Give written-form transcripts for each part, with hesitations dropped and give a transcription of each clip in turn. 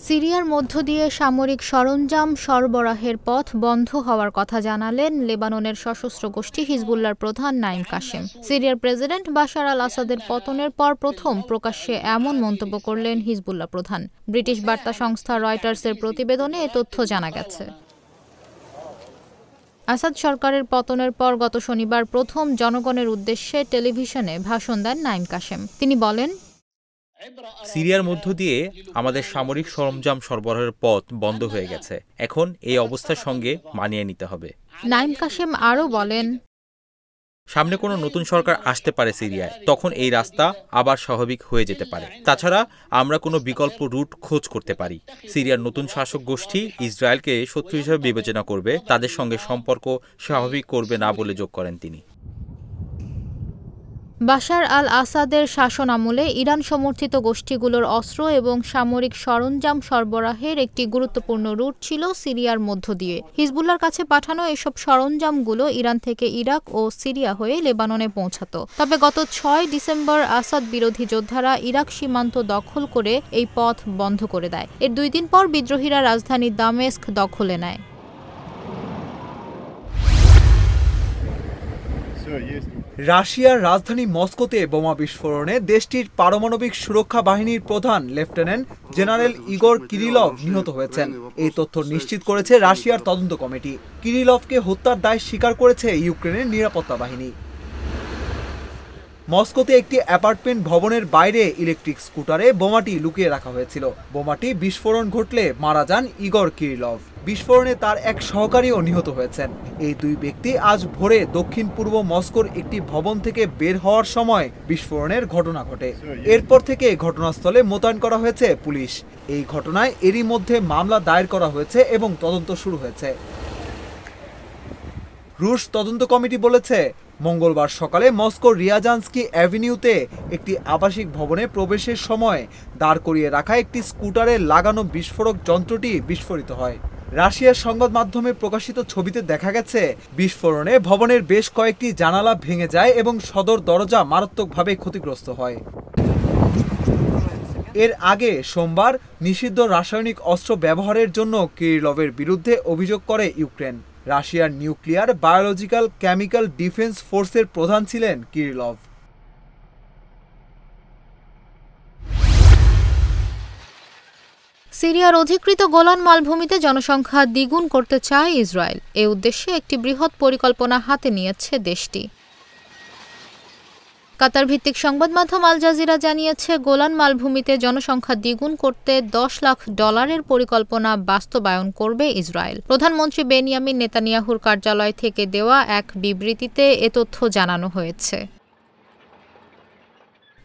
সিরিয়ার মধ্য দিয়ে সামরিক সরঞ্জাম সরবরাহের পথ বন্ধ হওয়ার কথা জানালেন লেবাননের সশস্ত্র গোষ্ঠী হিজবুল্লাহর প্রধান নাঈম কাশেম। সিরিয়ার প্রেসিডেন্ট বাশার আল আসাদের পতনের পর প্রথম প্রকাশ্যে এমন মন্তব্য করলেন হিজবুল্লাহ প্রধান। ব্রিটিশ বার্তা সংস্থা রয়টার্সের প্রতিবেদনে এ তথ্য জানা গেছে। আসাদ সরকারের পতনের পর গত শনিবার প্রথম জনগণের উদ্দেশ্যে টেলিভিশনে ভাষণ দেন নাঈম কাশেম। তিনি বলেন, সিরিয়ার মধ্য দিয়ে আমাদের সামরিক সরঞ্জাম সরবরাহের পথ বন্ধ হয়ে গেছে। এখন এই অবস্থার সঙ্গে মানিয়ে নিতে হবে। নাঈম কাশেম আরও বলেন, সামনে কোনো নতুন সরকার আসতে পারে সিরিয়ায়, তখন এই রাস্তা আবার স্বাভাবিক হয়ে যেতে পারে। তাছাড়া আমরা কোনো বিকল্প রুট খোঁজ করতে পারি। সিরিয়ার নতুন শাসক গোষ্ঠী ইসরায়েলকে শত্রু হিসেবে বিবেচনা করবে, তাদের সঙ্গে সম্পর্ক স্বাভাবিক করবে না বলে যোগ করেন তিনি। বাশার আল আসাদের শাসন আমলে ইরান সমর্থিত গোষ্ঠীগুলোর অস্ত্র এবং সামরিক সরঞ্জাম সরবরাহের একটি গুরুত্বপূর্ণ রুট ছিল সিরিয়ার মধ্য দিয়ে। হিজবুল্লাহর কাছে পাঠানো এসব সরঞ্জামগুলো ইরান থেকে ইরাক ও সিরিয়া হয়ে লেবাননে পৌঁছাত। তবে গত ৬ ডিসেম্বর আসাদ বিরোধী যোদ্ধারা ইরাক সীমান্ত দখল করে এই পথ বন্ধ করে দেয়। এর ২ দিন পর বিদ্রোহীরা রাজধানী দামেস্ক দখলে নেয়। রাশিয়ার রাজধানী মস্কোতে বোমা বিস্ফোরণে দেশটির পারমাণবিক সুরক্ষা বাহিনীর প্রধান লেফটেন্যান্ট জেনারেল ইগর কিরিলভ নিহত হয়েছেন। এই তথ্য নিশ্চিত করেছে রাশিয়ার তদন্ত কমিটি। কিরিলভকে হত্যার দায় স্বীকার করেছে ইউক্রেনের নিরাপত্তা বাহিনী। মস্কোতে একটি অ্যাপার্টমেন্ট ভবনের বাইরে ইলেকট্রিক স্কুটারে বোমাটি লুকিয়ে রাখা হয়েছিল। বোমাটি বিস্ফোরণ ঘটলে মারা যান ইগর কিরিলভ। বিস্ফোরণে তার এক সহকারীও নিহত হয়েছেন। এই দুই ব্যক্তি আজ ভোরে দক্ষিণ পূর্ব মস্কোর একটি ভবন থেকে বের হওয়ার সময় বিস্ফোরণের ঘটনা ঘটে। এরপর থেকে ঘটনাস্থলে মোতায়েন করা হয়েছে পুলিশ। এই ঘটনায় এরই মধ্যে মামলা দায়ের করা হয়েছে এবং তদন্ত শুরু হয়েছে। রুশ তদন্ত কমিটি বলেছে, মঙ্গলবার সকালে মস্কোর রিয়াজানস্কি অ্যাভিনিউতে একটি আবাসিক ভবনে প্রবেশের সময় দাঁড় করিয়ে রাখা একটি স্কুটারে লাগানো বিস্ফোরক যন্ত্রটি বিস্ফোরিত হয়। রাশিয়ার সংবাদ মাধ্যমে প্রকাশিত ছবিতে দেখা গেছে, বিস্ফোরণে ভবনের বেশ কয়েকটি জানালা ভেঙে যায় এবং সদর দরজা মারাত্মকভাবে ক্ষতিগ্রস্ত হয়। এর আগে সোমবার নিষিদ্ধ রাসায়নিক অস্ত্র ব্যবহারের জন্য কিরিলভের বিরুদ্ধে অভিযোগ করে ইউক্রেন। রাশিয়ার নিউক্লিয়ার, বায়োলজিক্যাল, কেমিক্যাল ডিফেন্স ফোর্সের প্রধান ছিলেন কিরিলভ। সিরিয়ার অধিকৃত গোলান মালভূমিতে জনসংখ্যা দ্বিগুণ করতে চায় ইসরায়েল। এ উদ্দেশ্যে একটি বৃহৎ পরিকল্পনা হাতে নিয়েছে দেশটি। কাতার ভিত্তিক সংবাদ মাধ্যম আল জাজিরা জানিয়েছে, গোলান মালভূমিতে জনসংখ্যা দ্বিগুণ করতে $10 লাখ পরিকল্পনা বাস্তবায়ন করবে ইসরায়েল। প্রধানমন্ত্রী বেনিয়ামিন নেতানিয়াহুর কার্যালয় থেকে দেওয়া এক বিবৃতিতে এ তথ্য জানানো হয়েছে।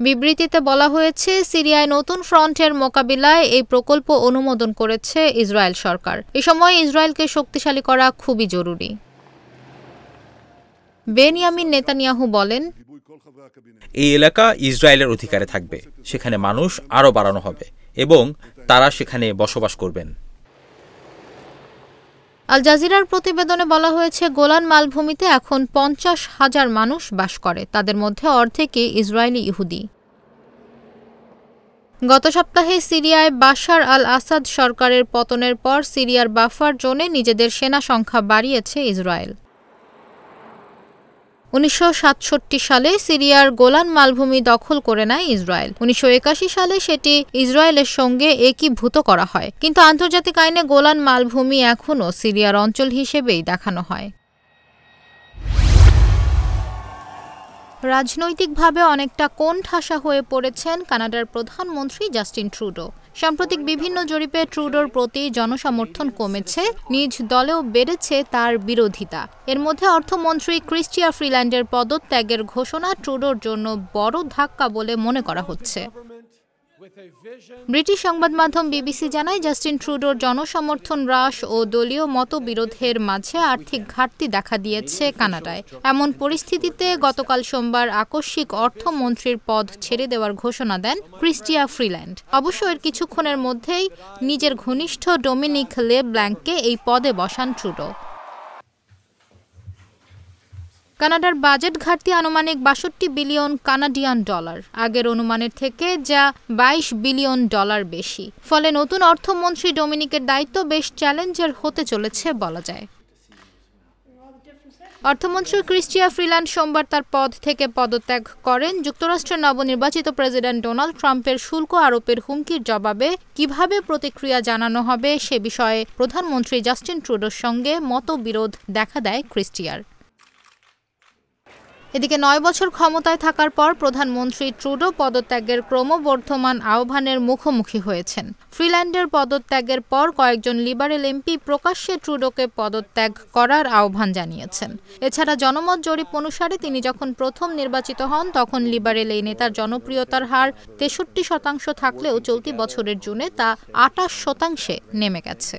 বিবৃতিতে বলা হয়েছে, সিরিয়ায় নতুন ফ্রন্টের মোকাবিলায় এই প্রকল্প অনুমোদন করেছে ইসরায়েল সরকার। এ সময় ইসরায়েলকে শক্তিশালী করা খুবই জরুরি। বেনিয়ামিন নেতানিয়াহু বলেন, এই এলাকা ইসরায়েলের অধিকারে থাকবে। সেখানে মানুষ আরও বাড়ানো হবে এবং তারা সেখানে বসবাস করবেন। আল জাজিরার প্রতিবেদনে বলা হয়েছে, গোলান মালভূমিতে এখন 50,000 মানুষ বাস করে। তাদের মধ্যে অর্ধেকই ইসরায়েলি ইহুদি। গত সপ্তাহে সিরিয়ায় বাশার আল আসাদ সরকারের পতনের পর সিরিয়ার বাফার জোনে নিজেদের সেনা সংখ্যা বাড়িয়েছে ইসরায়েল। 1967 সালে সিরিয়ার গোলান মালভূমি দখল করে নেয় ইসরায়েল। 1981 সালে সেটি ইসরায়েলের সঙ্গে একীভূত করা হয়, কিন্তু আন্তর্জাতিক আইনে গোলান মালভূমি এখনও সিরিয়ার অঞ্চল হিসেবেই দেখানো হয়। রাজনৈতিকভাবে অনেকটা কোণঠাসা হয়ে পড়েছেন কানাডার প্রধানমন্ত্রী জাস্টিন ট্রুডো। সাম্প্রতিক বিভিন্ন জরিপে ট্রুডোর প্রতি জনসমর্থন কমেছে, নিজ দলেও বেড়েছে তার বিরোধিতা। এর মধ্যে অর্থমন্ত্রী ক্রিস্টিয়া ফ্রিল্যান্ডের পদত্যাগের ঘোষণা ট্রুডোর জন্য বড় ধাক্কা বলে মনে করা হচ্ছে। ব্রিটিশ সংবাদ মাধ্যম বিবিসি জানায়, জাস্টিন ট্রুডোর জনসমর্থন হ্রাস ও দলীয় মতবিরোধের মাঝে আর্থিক ঘাটতি দেখা দিয়েছে কানাডায়। এমন পরিস্থিতিতে গতকাল সোমবার আকস্মিক অর্থমন্ত্রীর পদ ছেড়ে দেওয়ার ঘোষণা দেন ক্রিস্টিয়া ফ্রিল্যান্ড। অবশ্য এর কিছুক্ষণের মধ্যেই নিজের ঘনিষ্ঠ ডোমিনিক লে ব্ল্যাঙ্ককে এই পদে বসান ট্রুডো। কানাডার বাজেট ঘাটতি আনুমানিক ৬২ বিলিয়ন কানাডিয়ান ডলার, আগের অনুমানের থেকে যা ২২ বিলিয়ন ডলার বেশি। ফলে নতুন অর্থমন্ত্রী ডোমিনিকের দায়িত্ব বেশ চ্যালেঞ্জের হতে চলেছে বলা যায়। অর্থমন্ত্রী ক্রিস্টিয়া ফ্রিল্যান্ড সোমবার তার পদ থেকে পদত্যাগ করেন। যুক্তরাষ্ট্রের নবনির্বাচিত প্রেসিডেন্ট ডোনাল্ড ট্রাম্পের শুল্ক আরোপের হুমকির জবাবে কিভাবে প্রতিক্রিয়া জানানো হবে সে বিষয়ে প্রধানমন্ত্রী জাস্টিন ট্রুডোর সঙ্গে মতবিরোধ দেখা দেয় ক্রিস্টিয়ার। এদিকে ৯ বছর ক্ষমতায় থাকার পর প্রধানমন্ত্রী ট্রুডো পদত্যাগের ক্রমবর্ধমান আহ্বানের মুখোমুখি হয়েছেন। ফ্রিল্যান্ডের পদত্যাগের পর কয়েকজন লিবারেল এমপি প্রকাশ্যে ট্রুডোকে পদত্যাগ করার আহ্বান জানিয়েছেন। এছাড়া জনমত জরিপ অনুসারে তিনি যখন প্রথম নির্বাচিত হন তখন লিবারেল এই নেতার জনপ্রিয়তার হার ৬৩% থাকলেও চলতি বছরের জুনে তা ২৮% নেমে গেছে।